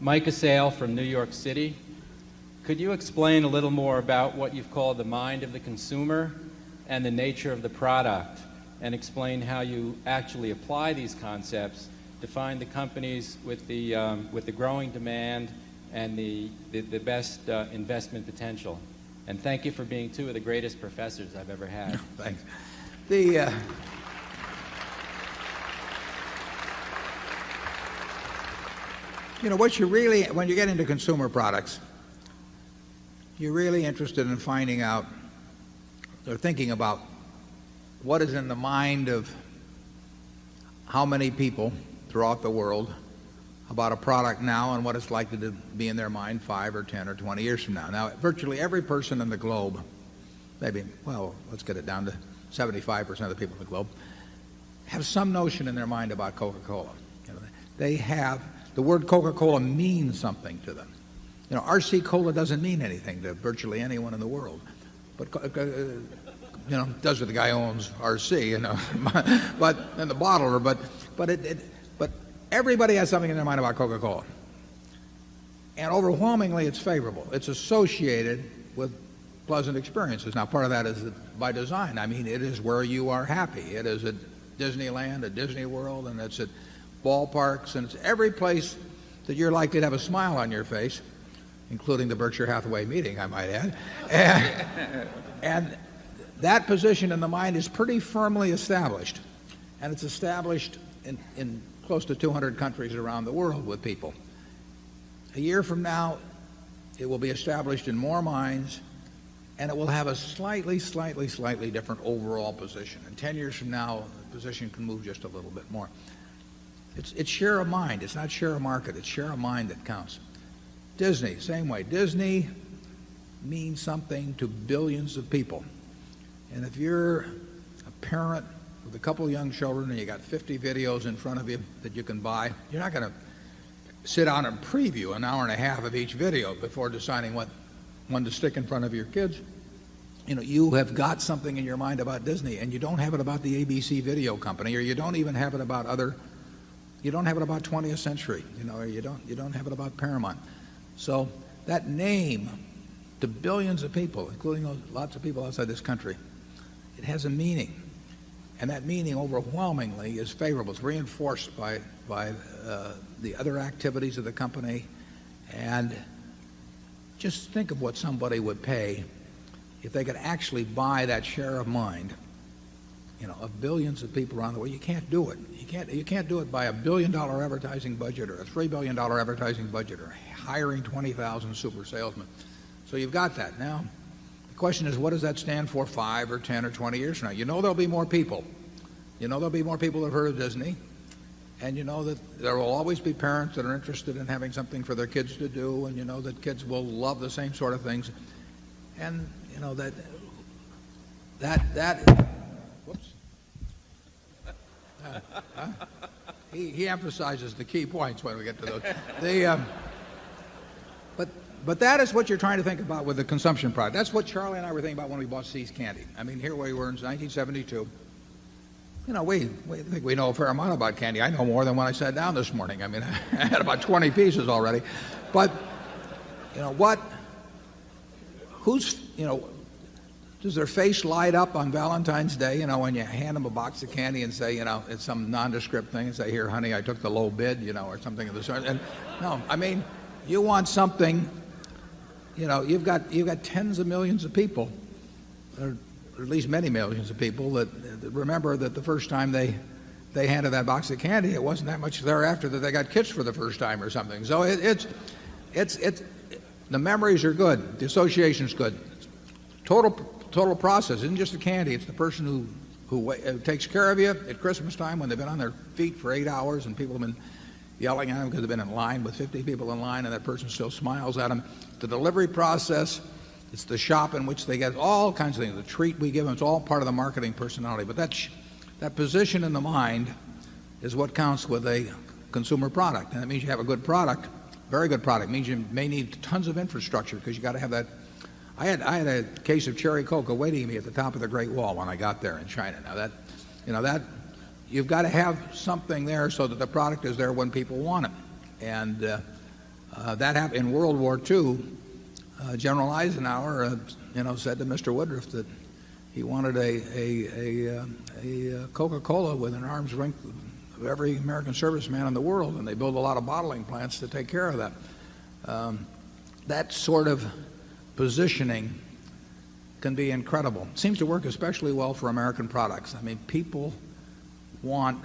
Mike Assail from New York City. Could you explain a little more about what you've called the mind of the consumer and the nature of the product, and explain how you actually apply these concepts to find the companies with the growing demand and the best investment potential? And thank you for being two of the greatest professors I've ever had. Thanks. What you really, when you get into consumer products, you're really interested in finding out or thinking about what is in the mind of how many people throughout the world about a product now and what it's likely to be in their mind 5 or 10 or 20 years from now. Now, virtually every person in the globe, maybe, well, let's get it down to 75% of the people in the globe, have some notion in their mind about Coca-Cola. They have, the word Coca-Cola means something to them. RC Cola doesn't mean anything to virtually anyone in the world. But, does what the guy owns RC, but, and the bottler, but everybody has something in their mind about Coca-Cola. And overwhelmingly, it's favorable. It's associated with pleasant experiences. Now, part of that is by design. I mean, it is where you are happy. It is at Disneyland, at Disney World, and it's at ballparks, and it's every place that you're likely to have a smile on your face, including the Berkshire Hathaway meeting, I might add. And that position in the mind is pretty firmly established. And it's established in close to 200 countries around the world with people. A year from now, it will be established in more minds, and it will have a slightly different overall position. And 10 years from now, the position can move just a little bit more. It's share of mind. It's not share of market. It's share of mind that counts. Disney, same way. Disney means something to billions of people. And if you're a parent with a couple of young children and you got 50 videos in front of you that you can buy, you're not going to sit down and preview an hour and a half of each video before deciding what one to stick in front of your kids. You have got something in your mind about Disney, and you don't have it about the ABC video company, or you don't even have it about you don't have it about 20th Century, or you don't have it about Paramount. So that name, to billions of people, including lots of people outside this country, it has a meaning. And that meaning overwhelmingly is favorable. It's reinforced by the other activities of the company. And just think of what somebody would pay if they could actually buy that share of mind, of billions of people around the world. You can't do it. You can't do it by $1 billion advertising budget or a $3 billion advertising budget or hiring 20,000 super salesmen. So you've got that. Now, the question is, what does that stand for 5 or 10 or 20 years from now? There'll be more people. There'll be more people that have heard of Disney. And that there will always be parents that are interested in having something for their kids to do. And that kids will love the same sort of things. And, that whoops. He emphasizes the key points when we get to those. But that is what you're trying to think about with the consumption product. That's what Charlie and I were thinking about when we bought See's Candy. I mean, here we were in 1972. We think we know a fair amount about candy. I know more than when I sat down this morning. I mean, I had about 20 pieces already. But, does their face light up on Valentine's Day, when you hand them a box of candy and say, it's some nondescript thing and say, here, honey, I took the low bid, or something of the sort. And no, I mean, you want something, you've got tens of millions of people, or at least many millions of people that remember that the first time they handed that box of candy, it wasn't that much thereafter that they got kissed for the first time or something. So it's the memories are good, the association's good. Total process isn't just the candy. It's the person who takes care of you at Christmas time when they've been on their feet for 8 hours and people have been yelling at them because they've been in line with 50 people in line and that person still smiles at them. The delivery process, it's the shop in which they get all kinds of things. The treat we give them, it's all part of the marketing personality. But that position in the mind is what counts with a consumer product. And that means you have a good product, very good product. It means you may need tons of infrastructure because you got to have that. I had a case of cherry coke awaiting me at the top of the Great Wall when I got there in China. Now that you've got to have something there so that the product is there when people want it. And That happened in World War II. General Eisenhower, said to Mr. Woodruff that he wanted a Coca-Cola within arm's length of every American serviceman in the world, and they built a lot of bottling plants to take care of that. That sort of positioning can be incredible. It seems to work especially well for American products. I mean, people want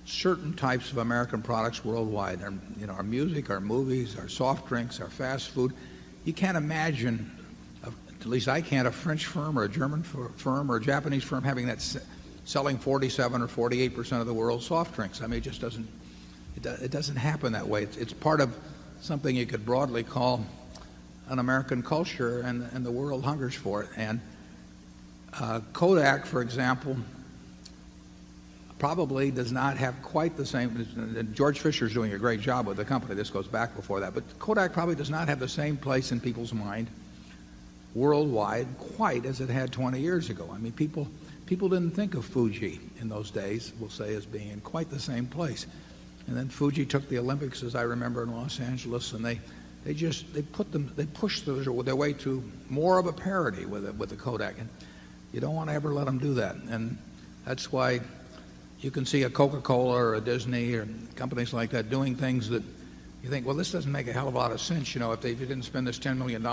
certain types of American products worldwide. Our music, our movies, our soft drinks, our fast food. You can't imagine, at least I can't, a French firm or a German firm or a Japanese firm having that selling 47 or 48% of the world's soft drinks. I mean, it just doesn't happen that way. It's part of something you could broadly call an American culture, and the world hungers for it. And Kodak, for example, probably does not have quite the same. George Fisher's doing a great job with the company. This goes back before that. But Kodak probably does not have the same place in people's mind worldwide quite as it had 20 years ago. I mean, people didn't think of Fuji in those days, we'll say, as being in quite the same place. And then Fuji took the Olympics, as I remember, in Los Angeles, and they pushed their way to more of a parity with the Kodak. And you don't want to ever let them do that. And that's why you can see a Coca-Cola or a Disney or companies like that doing things that you think, well, this doesn't make a hell of a lot of sense. If they didn't spend this $10 million,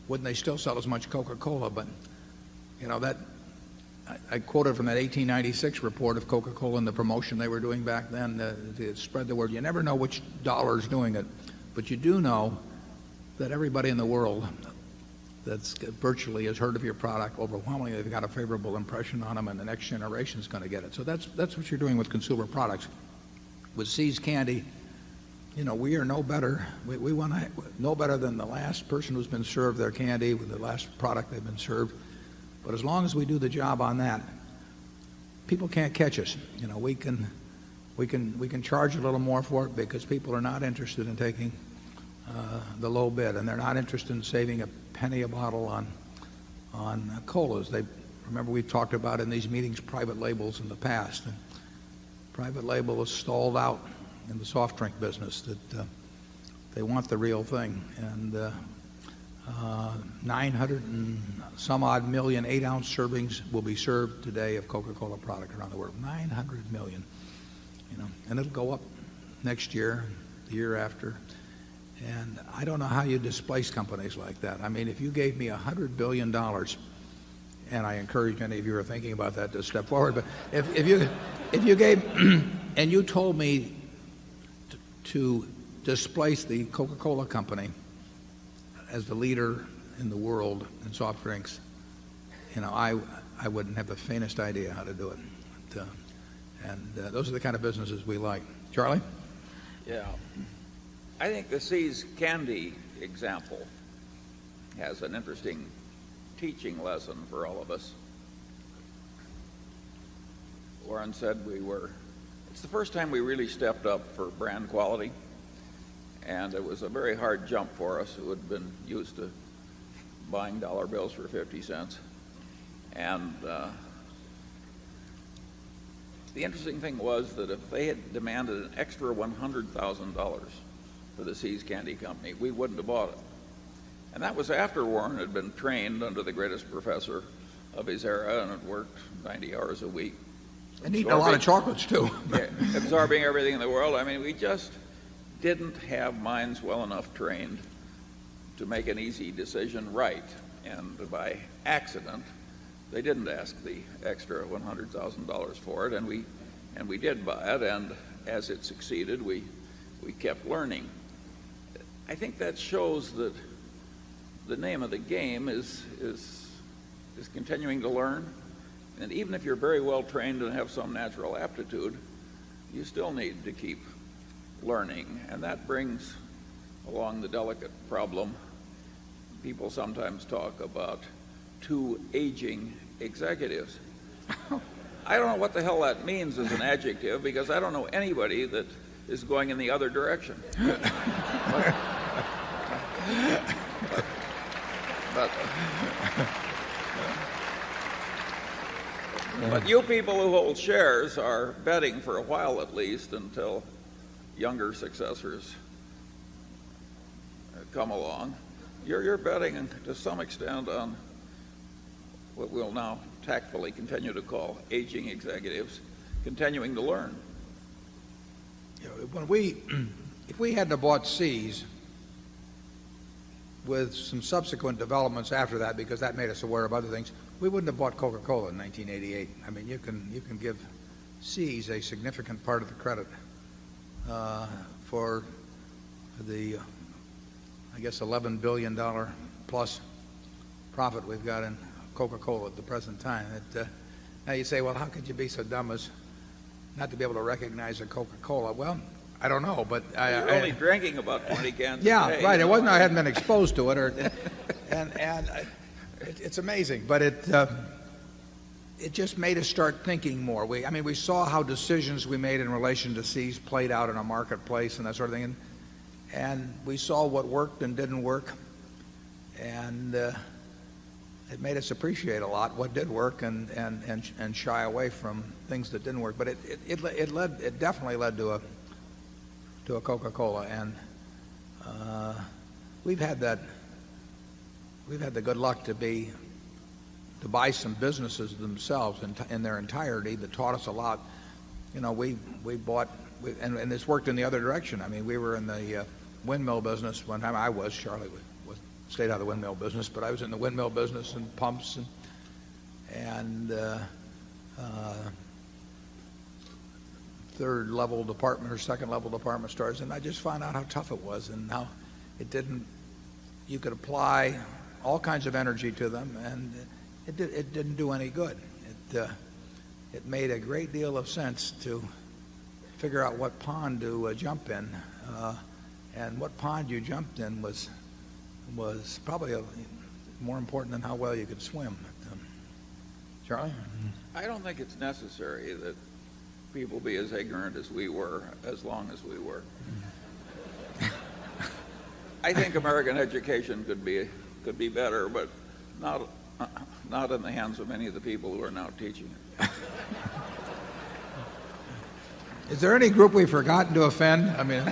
wouldn't they still sell as much Coca-Cola? But, I quoted from that 1896 report of Coca-Cola and the promotion they were doing back then to spread the word. You never know which dollar is doing it, but you do know that everybody in the world that's virtually has heard of your product. Overwhelmingly, they've got a favorable impression on them, and the next generation is going to get it. So that's what you're doing with consumer products. With See's Candy, we are no better. We want to no better than the last person who's been served their candy with the last product they've been served. But as long as we do the job on that, people can't catch us. We can charge a little more for it because people are not interested in taking the low bid, and they're not interested in saving a penny a bottle on colas. Remember, we've talked about in these meetings private labels in the past. And private label was stalled out in the soft drink business. That they want the real thing, and 900 and some odd million 8-ounce servings will be served today of Coca-Cola product around the world. 900 million, and it'll go up next year, the year after. And I don't know how you displace companies like that. I mean, if you gave me $100 billion, and I encourage any of you who are thinking about that to step forward, but if you gave, and you told me to displace the Coca-Cola company as the leader in the world in soft drinks, I wouldn't have the faintest idea how to do it. But, those are the kind of businesses we like. Charlie? Yeah. I think the See's Candy example has an interesting teaching lesson for all of us. Warren said it's the first time we really stepped up for brand quality. And it was a very hard jump for us who had been used to buying dollar bills for 50 cents. And the interesting thing was that if they had demanded an extra $100,000 for the See's Candy Company, we wouldn't have bought it. And that was after Warren had been trained under the greatest professor of his era and had worked 90 hours a week. And eating a lot of chocolates, too. Absorbing everything in the world. I mean, we just didn't have minds well enough trained to make an easy decision right. And by accident, they didn't ask the extra $100,000 for it, and we did buy it, and as it succeeded, we kept learning. I think that shows that the name of the game is continuing to learn. And even if you're very well trained and have some natural aptitude, you still need to keep learning. And that brings along the delicate problem. People sometimes talk about two aging executives. I don't know what the hell that means as an adjective, because I don't know anybody that is going in the other direction. But you people who hold shares are betting for a while at least until younger successors come along, you're betting to some extent on what we'll now tactfully continue to call aging executives continuing to learn. If we hadn't have bought Seas with some subsequent developments after that, because that made us aware of other things, we wouldn't have bought Coca-Cola in 1988. I mean, you can give Seas a significant part of the credit for the, I guess, $11 billion plus profit we've got in Coca-Cola at the present time. Now you say, well, how could you be so dumb as not to be able to recognize a Coca-Cola? Well, I don't know, but you're only drinking about 20 cans. Yeah, a day, right. It wasn't I hadn't been exposed to it, it's amazing. But it just made us start thinking more. We saw how decisions we made in relation to Seas played out in a marketplace and that sort of thing, and we saw what worked and didn't work, and it made us appreciate a lot what did work and shy away from things that didn't work. But it definitely led to a Coca-Cola, and we've had the good luck to buy some businesses themselves in their entirety that taught us a lot. We bought, and this worked in the other direction. I mean, we were in the windmill business one time. I was, Charlie stayed out of the windmill business, but I was in the windmill business and pumps and third level department or second level department stores, and I just found out how tough it was and how you could apply all kinds of energy to them, and it didn't do any good. It made a great deal of sense to figure out what pond to jump in, and what pond you jumped in was probably more important than how well you could swim. Charlie? I don't think it's necessary that people be as ignorant as we were, as long as we were. I think American education could be better, but not in the hands of many of the people who are now teaching it. Is there any group we've forgotten to offend? I mean.